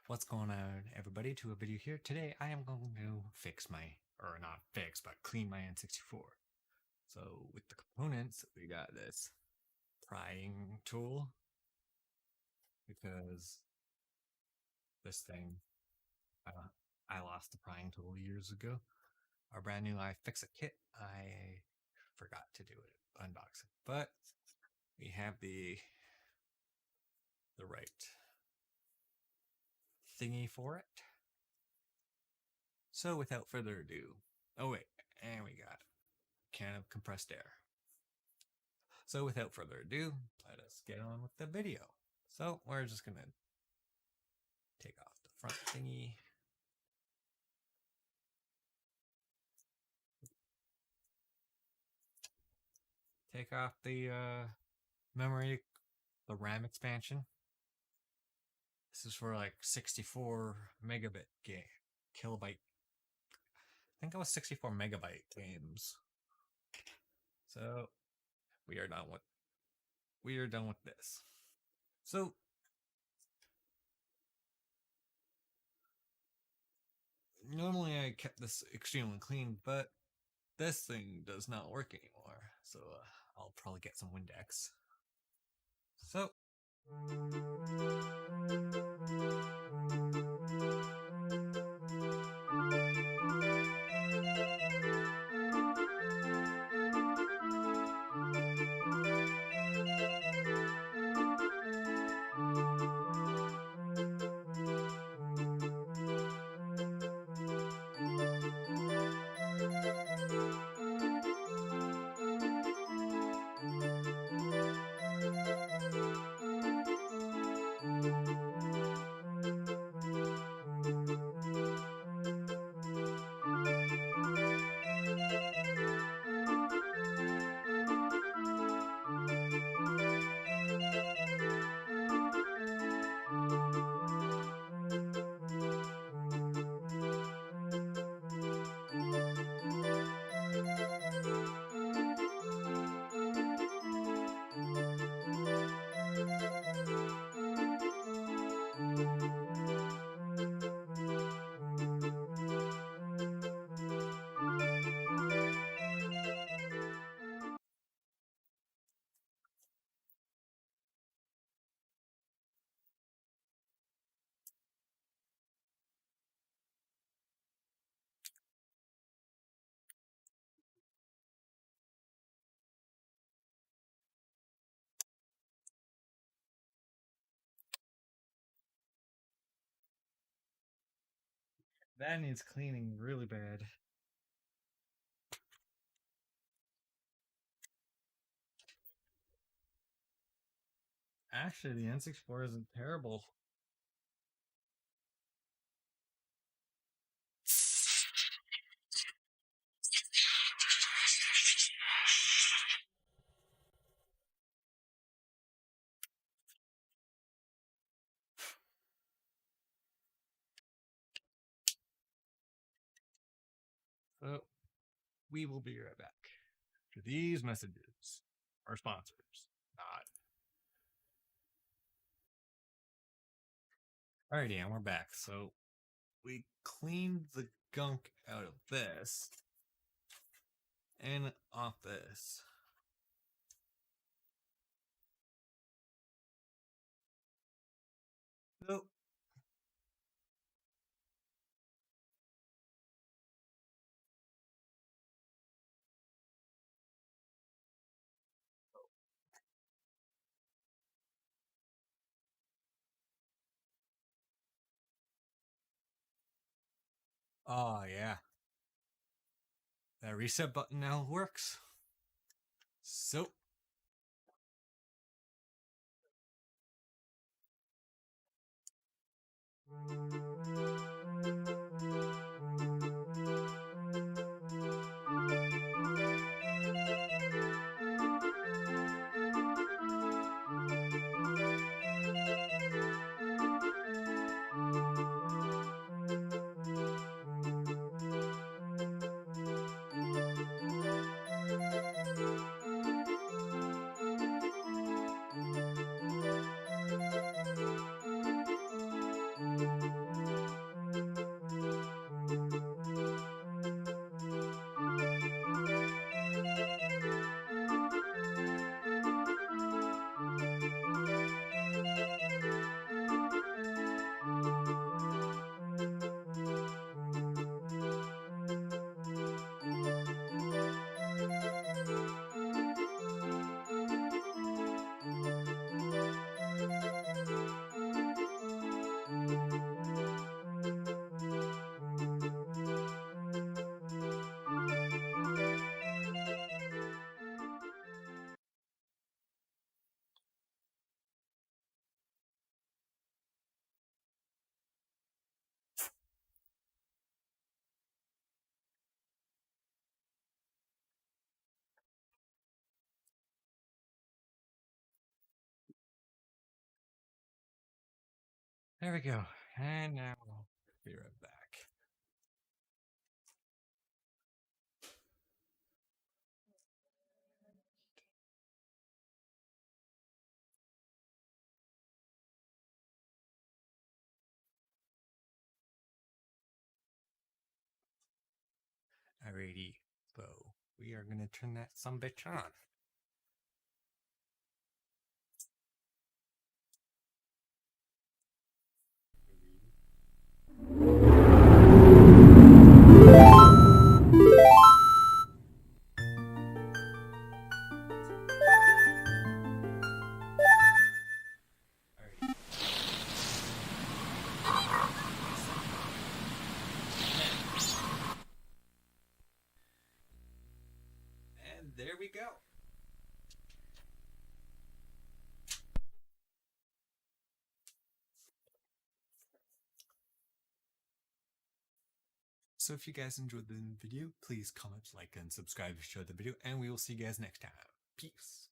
What's going on, everybody, to a video here. Today I am going to fix my, or not fix, but clean my N64. So with the components, we got this prying tool, because this thing, I lost the prying tool years ago. Our brand new iFixit kit, I forgot to do it, unbox it, but we have the right thingy for it. So without further ado, oh wait, and we got a can of compressed air. So without further ado, let us get on with the video. So we're just gonna take off the front thingy. Take off the memory, the RAM expansion. This is for like 64 megabit game, kilobyte. I think it was 64 megabyte games. So we are done with this. So normally I kept this extremely clean, but this thing does not work anymore. So I'll probably get some Windex. So that needs cleaning really bad. Actually, the N64 isn't terrible. So we will be right back for these messages. Our sponsors, not. Alrighty, and we're back. So we cleaned the gunk out of this and off this. So oh yeah, that reset button now works. So There we go. And now we'll be right back. Alrighty, so we are going to turn that sumbitch on. And there we go. So if you guys enjoyed the video, please comment, like, and subscribe if you enjoyed the video, and we will see you guys next time. Peace.